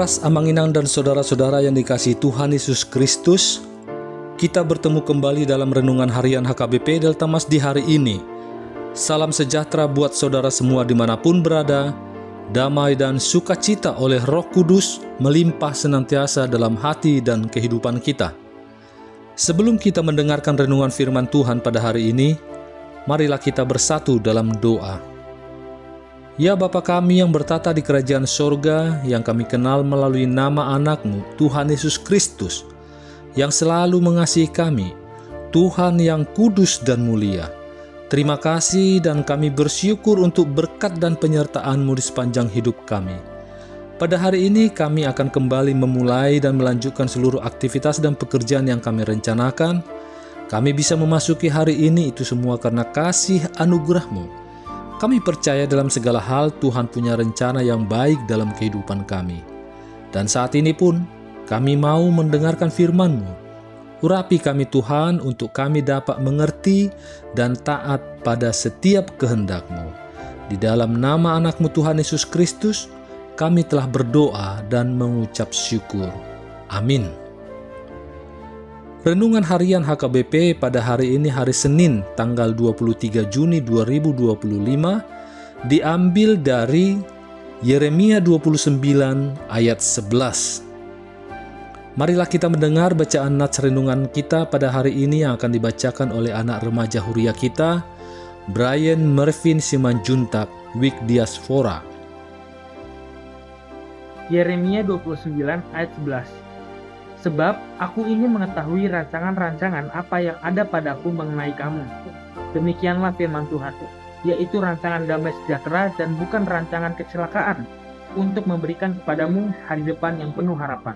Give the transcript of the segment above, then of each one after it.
Laras, Amanginang dan saudara-saudara yang dikasihi Tuhan Yesus Kristus, kita bertemu kembali dalam renungan harian HKBP Delta Mas di hari ini. Salam sejahtera buat saudara semua dimanapun berada. Damai dan sukacita oleh Roh Kudus melimpah senantiasa dalam hati dan kehidupan kita. Sebelum kita mendengarkan renungan firman Tuhan pada hari ini, marilah kita bersatu dalam doa. Ya Bapa kami yang bertata di kerajaan sorga, yang kami kenal melalui nama anak-Mu, Tuhan Yesus Kristus, yang selalu mengasihi kami, Tuhan yang kudus dan mulia. Terima kasih dan kami bersyukur untuk berkat dan penyertaan-Mu di sepanjang hidup kami. Pada hari ini kami akan kembali memulai dan melanjutkan seluruh aktivitas dan pekerjaan yang kami rencanakan. Kami bisa memasuki hari ini itu semua karena kasih anugerah-Mu. Kami percaya dalam segala hal Tuhan punya rencana yang baik dalam kehidupan kami. Dan saat ini pun kami mau mendengarkan firman-Mu. Urapi kami Tuhan untuk kami dapat mengerti dan taat pada setiap kehendak-Mu. Di dalam nama anak-Mu Tuhan Yesus Kristus, kami telah berdoa dan mengucap syukur. Amin. Renungan harian HKBP pada hari ini hari Senin tanggal 23 Juni 2025 diambil dari Yeremia 29 ayat 11. Marilah kita mendengar bacaan nats renungan kita pada hari ini yang akan dibacakan oleh anak remaja huria kita, Brian Mervin Simanjuntak, Wik Diaspora. Yeremia 29 ayat 11. Sebab aku ingin mengetahui rancangan-rancangan apa yang ada padaku mengenai kamu. Demikianlah firman Tuhan, yaitu rancangan damai sejahtera dan bukan rancangan kecelakaan, untuk memberikan kepadamu hari depan yang penuh harapan.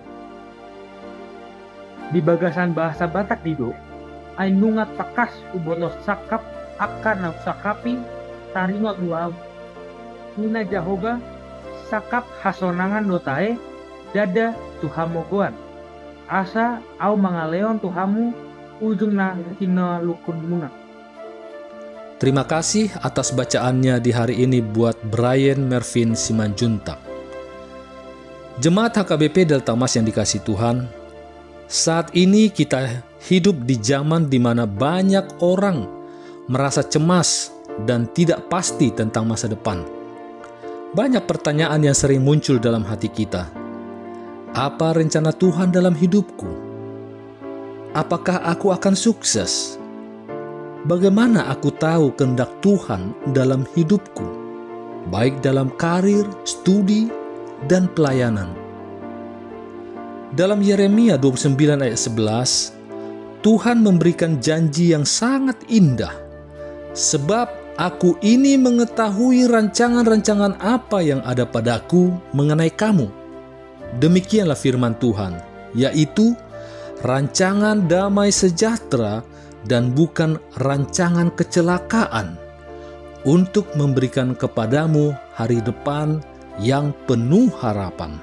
Di bagasan bahasa Batak Dido, ainungat takas ubono sakap akan sakapi taringot luau. Nina Jahoga sakap hasonangan dotae dada tuhamogoan. Asa au mangaleon tuhamu ujungna hina lukun muna. Terima kasih atas bacaannya di hari ini buat Brian Mervin Simanjuntak. Jemaat HKBP Delta Mas yang dikasihi Tuhan, saat ini kita hidup di zaman di mana banyak orang merasa cemas dan tidak pasti tentang masa depan. Banyak pertanyaan yang sering muncul dalam hati kita. Apa rencana Tuhan dalam hidupku? Apakah aku akan sukses? Bagaimana aku tahu kehendak Tuhan dalam hidupku? Baik dalam karir, studi, dan pelayanan. Dalam Yeremia 29 ayat 11, Tuhan memberikan janji yang sangat indah. Sebab aku ini mengetahui rancangan-rancangan apa yang ada padaku mengenai kamu. Demikianlah firman Tuhan, yaitu rancangan damai sejahtera dan bukan rancangan kecelakaan, untuk memberikan kepadamu hari depan yang penuh harapan.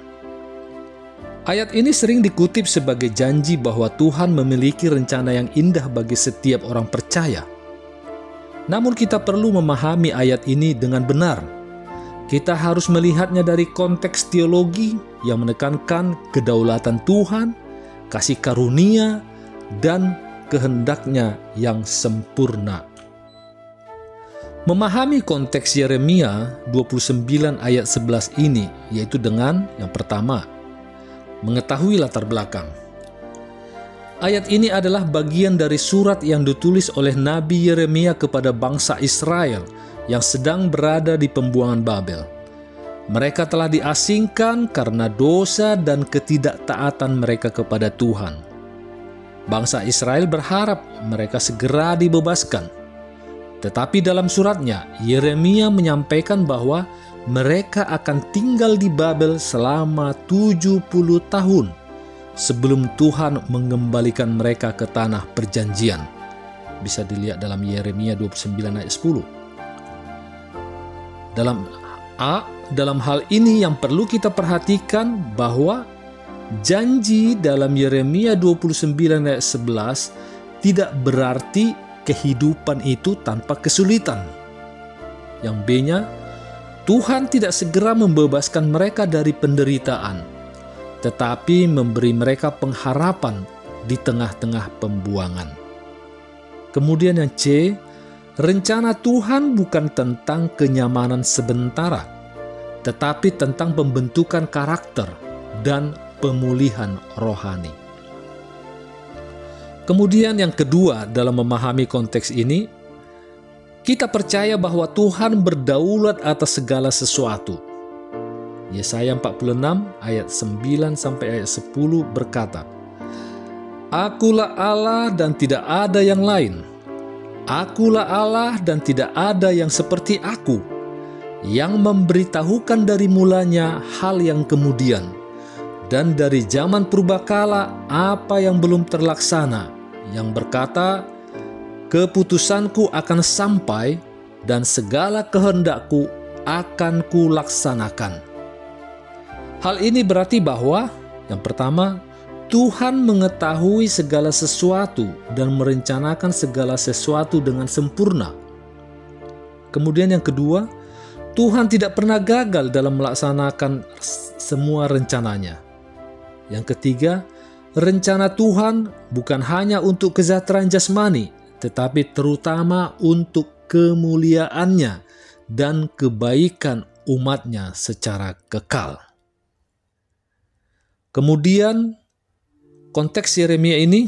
Ayat ini sering dikutip sebagai janji bahwa Tuhan memiliki rencana yang indah bagi setiap orang percaya. Namun kita perlu memahami ayat ini dengan benar. Kita harus melihatnya dari konteks teologi yang menekankan kedaulatan Tuhan, kasih karunia, dan kehendaknya yang sempurna. Memahami konteks Yeremia 29 ayat 11 ini, yaitu dengan yang pertama, mengetahui latar belakang. Ayat ini adalah bagian dari surat yang ditulis oleh Nabi Yeremia kepada bangsa Israel yang sedang berada di pembuangan Babel. Mereka telah diasingkan karena dosa dan ketidaktaatan mereka kepada Tuhan. Bangsa Israel berharap mereka segera dibebaskan. Tetapi dalam suratnya, Yeremia menyampaikan bahwa mereka akan tinggal di Babel selama 70 tahun sebelum Tuhan mengembalikan mereka ke tanah perjanjian. Bisa dilihat dalam Yeremia 29 ayat 10. Dalam hal ini yang perlu kita perhatikan bahwa janji dalam Yeremia 29 ayat 11 tidak berarti kehidupan itu tanpa kesulitan. Yang B-nya, Tuhan tidak segera membebaskan mereka dari penderitaan. tetapi memberi mereka pengharapan di tengah-tengah pembuangan. Kemudian yang C, rencana Tuhan bukan tentang kenyamanan sementara, tetapi tentang pembentukan karakter dan pemulihan rohani. Kemudian yang kedua, dalam memahami konteks ini, kita percaya bahwa Tuhan berdaulat atas segala sesuatu. Yesaya 46 ayat 9 sampai ayat 10 berkata, "Akulah Allah dan tidak ada yang lain. Akulah Allah dan tidak ada yang seperti aku, yang memberitahukan dari mulanya hal yang kemudian, dan dari zaman purbakala apa yang belum terlaksana, yang berkata, keputusanku akan sampai dan segala kehendakku akan kulaksanakan." Hal ini berarti bahwa yang pertama, Tuhan mengetahui segala sesuatu dan merencanakan segala sesuatu dengan sempurna. Kemudian yang kedua, Tuhan tidak pernah gagal dalam melaksanakan semua rencananya. Yang ketiga, rencana Tuhan bukan hanya untuk kesejahteraan jasmani, tetapi terutama untuk kemuliaannya dan kebaikan umatnya secara kekal. Kemudian konteks Yeremia ini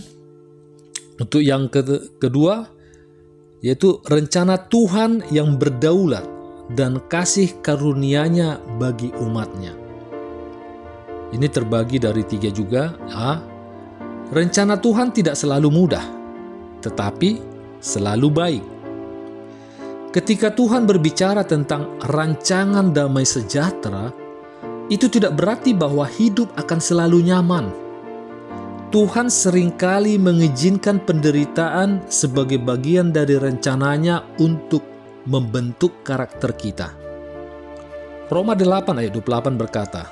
untuk yang kedua, yaitu rencana Tuhan yang berdaulat dan kasih karunia-Nya bagi umatnya. Ini terbagi dari 3 juga. A, rencana Tuhan tidak selalu mudah, tetapi selalu baik. Ketika Tuhan berbicara tentang rancangan damai sejahtera, itu tidak berarti bahwa hidup akan selalu nyaman. Tuhan seringkali mengizinkan penderitaan sebagai bagian dari rencananya untuk membentuk karakter kita. Roma 8 ayat 28 berkata,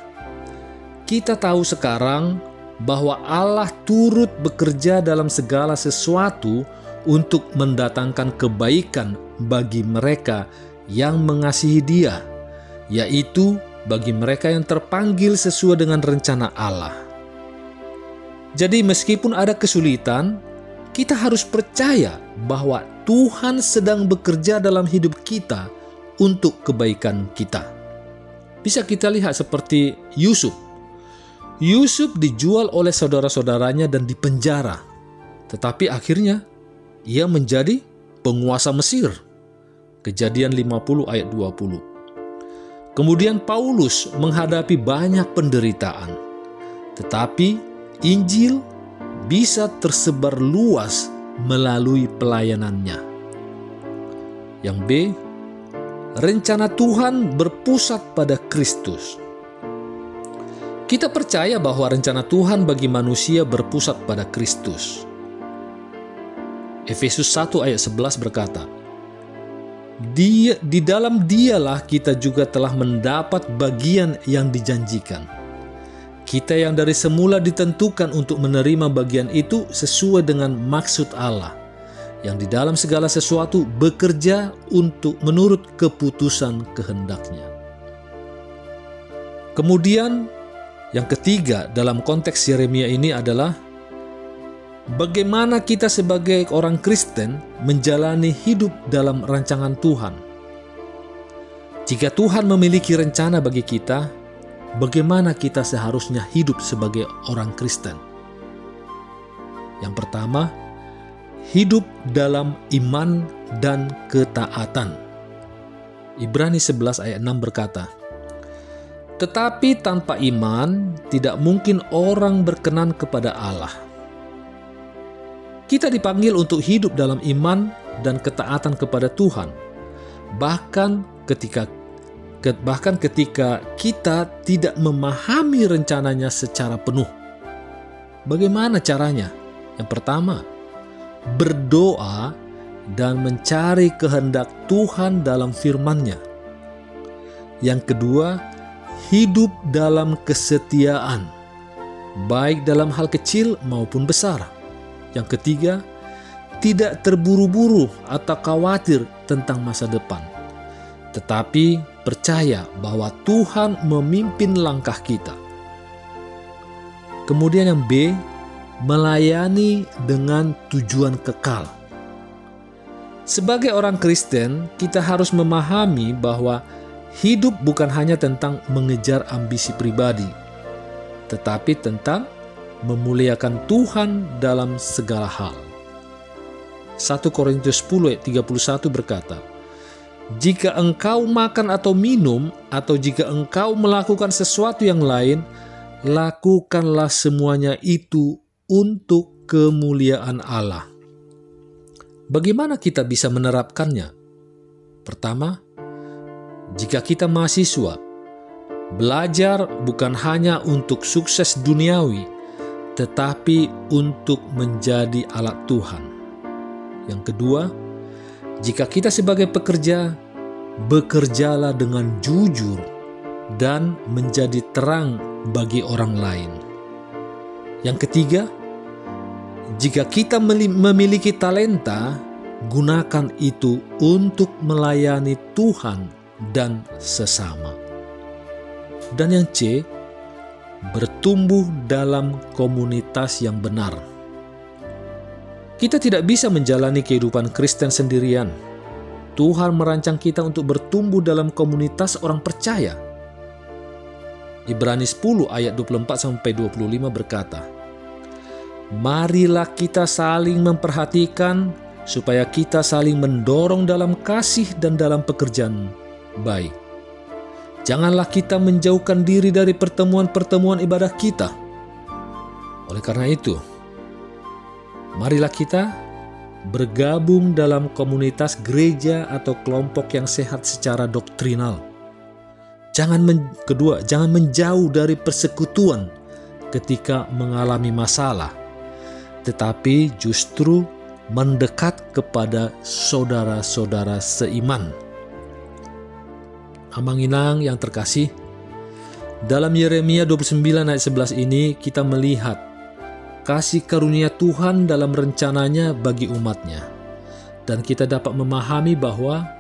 "Kita tahu sekarang bahwa Allah turut bekerja dalam segala sesuatu untuk mendatangkan kebaikan bagi mereka yang mengasihi Dia, yaitu bagi mereka yang terpanggil sesuai dengan rencana Allah." Jadi meskipun ada kesulitan, kita harus percaya bahwa Tuhan sedang bekerja dalam hidup kita untuk kebaikan kita. Bisa kita lihat seperti Yusuf. Yusuf dijual oleh saudara-saudaranya dan dipenjara. Tetapi akhirnya ia menjadi penguasa Mesir. Kejadian 50 ayat 20. Kemudian Paulus menghadapi banyak penderitaan. Tetapi Injil bisa tersebar luas melalui pelayanannya. Yang B, rencana Tuhan berpusat pada Kristus. Kita percaya bahwa rencana Tuhan bagi manusia berpusat pada Kristus. Efesus 1 ayat 11 berkata, Di dalam Dialah kita juga telah mendapat bagian yang dijanjikan. Kita yang dari semula ditentukan untuk menerima bagian itu sesuai dengan maksud Allah, yang di dalam segala sesuatu bekerja untuk menurut keputusan kehendak-Nya. Kemudian yang ketiga dalam konteks Yeremia ini adalah bagaimana kita sebagai orang Kristen menjalani hidup dalam rancangan Tuhan. Jika Tuhan memiliki rencana bagi kita, bagaimana kita seharusnya hidup sebagai orang Kristen? Yang pertama, hidup dalam iman dan ketaatan. Ibrani 11 ayat 6 berkata, "Tetapi tanpa iman tidak mungkin orang berkenan kepada Allah." Kita dipanggil untuk hidup dalam iman dan ketaatan kepada Tuhan, bahkan ketika kita tidak memahami rencananya secara penuh. Bagaimana caranya? Yang pertama, berdoa dan mencari kehendak Tuhan dalam firman-Nya. Yang kedua, hidup dalam kesetiaan, baik dalam hal kecil maupun besar. Yang ketiga, tidak terburu-buru atau khawatir tentang masa depan, tetapi percaya bahwa Tuhan memimpin langkah kita. Kemudian yang B, melayani dengan tujuan kekal. Sebagai orang Kristen, kita harus memahami bahwa hidup bukan hanya tentang mengejar ambisi pribadi, tetapi tentang memuliakan Tuhan dalam segala hal. 1 Korintus 10 ayat 31 berkata, "Jika engkau makan atau minum, atau jika engkau melakukan sesuatu yang lain, lakukanlah semuanya itu untuk kemuliaan Allah." Bagaimana kita bisa menerapkannya? Pertama, jika kita mahasiswa, belajar bukan hanya untuk sukses duniawi, tetapi untuk menjadi alat Tuhan. Yang kedua, jika kita sebagai pekerja, bekerjalah dengan jujur dan menjadi terang bagi orang lain. Yang ketiga, jika kita memiliki talenta, gunakan itu untuk melayani Tuhan dan sesama. Dan yang C, bertumbuh dalam komunitas yang benar. Kita tidak bisa menjalani kehidupan Kristen sendirian. Tuhan merancang kita untuk bertumbuh dalam komunitas orang percaya. Ibrani 10 ayat 24-25 berkata, "Marilah kita saling memperhatikan supaya kita saling mendorong dalam kasih dan dalam pekerjaan baik. Janganlah kita menjauhkan diri dari pertemuan-pertemuan ibadah kita." Oleh karena itu, marilah kita bergabung dalam komunitas gereja atau kelompok yang sehat secara doktrinal. Jangan menjauh dari persekutuan ketika mengalami masalah, tetapi justru mendekat kepada saudara-saudara seiman. Amang Inang yang terkasih, dalam Yeremia 29 ayat 11 ini kita melihat kasih karunia Tuhan dalam rencananya bagi umatnya. Dan kita dapat memahami bahwa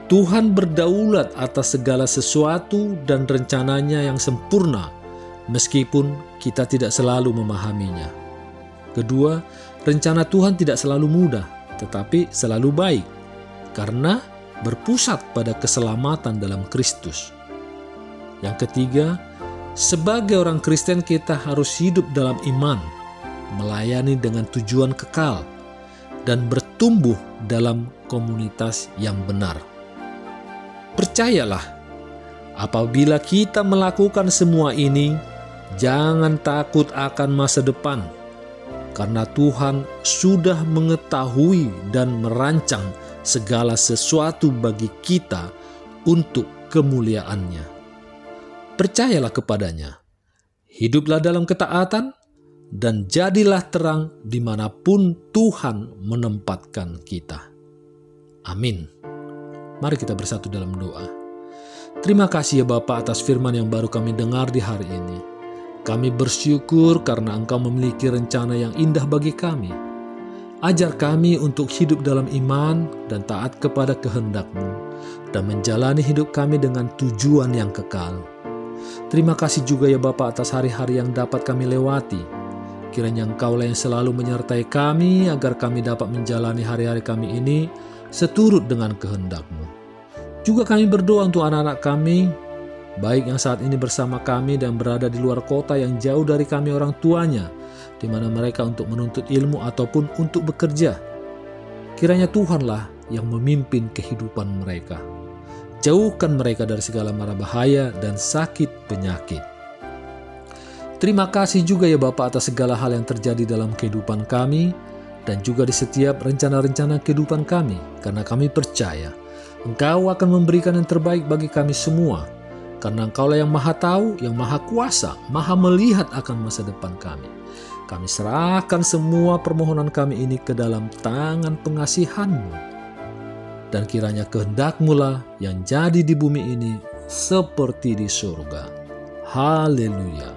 Tuhan berdaulat atas segala sesuatu dan rencananya yang sempurna, meskipun kita tidak selalu memahaminya. Kedua, rencana Tuhan tidak selalu mudah, tetapi selalu baik, karena berpusat pada keselamatan dalam Kristus. Yang ketiga, sebagai orang Kristen kita harus hidup dalam iman, melayani dengan tujuan kekal, dan bertumbuh dalam komunitas yang benar. Percayalah, apabila kita melakukan semua ini, jangan takut akan masa depan, karena Tuhan sudah mengetahui dan merancang segala sesuatu bagi kita untuk kemuliaan-Nya. Percayalah kepadanya, hiduplah dalam ketaatan, dan jadilah terang dimanapun Tuhan menempatkan kita. Amin. Mari kita bersatu dalam doa. Terima kasih ya Bapa atas firman yang baru kami dengar di hari ini. Kami bersyukur karena Engkau memiliki rencana yang indah bagi kami. Ajar kami untuk hidup dalam iman dan taat kepada kehendak-Mu, dan menjalani hidup kami dengan tujuan yang kekal. Terima kasih juga ya Bapa atas hari-hari yang dapat kami lewati. Kiranya Engkaulah yang selalu menyertai kami agar kami dapat menjalani hari-hari kami ini seturut dengan kehendak-Mu. Juga kami berdoa untuk anak-anak kami, baik yang saat ini bersama kami dan berada di luar kota yang jauh dari kami orang tuanya, di mana mereka untuk menuntut ilmu ataupun untuk bekerja. Kiranya Tuhanlah yang memimpin kehidupan mereka. Jauhkan mereka dari segala mara bahaya dan sakit penyakit. Terima kasih juga ya Bapa atas segala hal yang terjadi dalam kehidupan kami dan juga di setiap rencana-rencana kehidupan kami, karena kami percaya Engkau akan memberikan yang terbaik bagi kami semua, karena Engkaulah yang Maha Tahu, yang Maha Kuasa, Maha melihat akan masa depan kami. Kami serahkan semua permohonan kami ini ke dalam tangan pengasihan-Mu, dan kiranya kehendak-Mu lah yang jadi di bumi ini seperti di surga. Haleluya.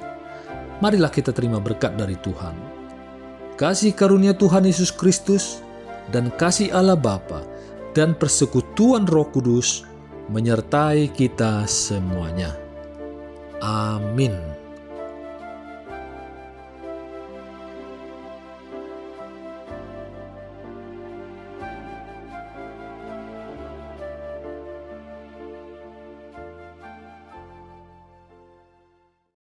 Marilah kita terima berkat dari Tuhan. Kasih karunia Tuhan Yesus Kristus dan kasih Allah Bapa dan persekutuan Roh Kudus menyertai kita semuanya. Amin.